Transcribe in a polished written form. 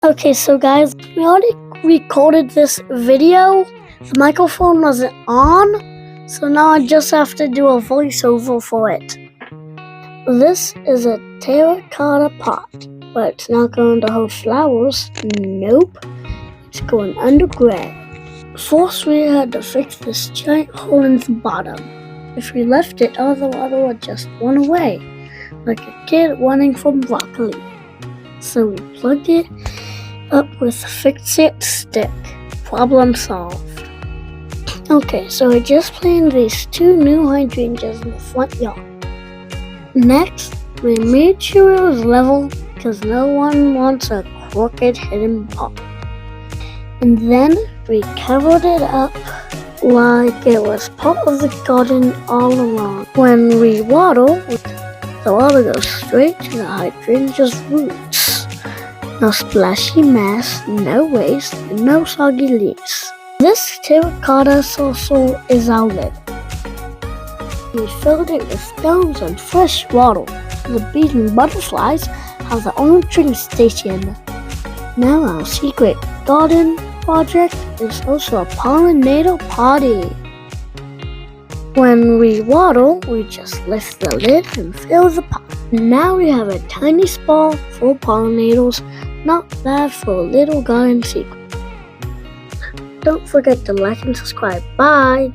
Okay, so guys, we already recorded this video. The microphone wasn't on, so now I just have to do a voiceover for it. This is a terracotta pot, but it's not going to hold flowers. Nope, it's going underground. First, we had to fix this giant hole in the bottom. If we left it, all the water would just run away, like a kid running from broccoli. So we plugged it up with a fix-it stick. Problem solved. Okay, so I just planted these two new hydrangeas in the front yard. Next, we made sure it was level because no one wants a crooked hidden pot. And then we covered it up like it was part of the garden all along. When we water, the water goes straight to the hydrangea's roots. No splashy mess, no waste, and no soggy leaves. This terracotta saucer is our lid. We filled it with stones and fresh water. The bees and butterflies have their own drink station. Now our secret garden project is also a pollinator party. When we water, we just lift the lid and fill the pot. Now we have a tiny spot for pollinators. Not bad for a little garden secret. Don't forget to like and subscribe. Bye!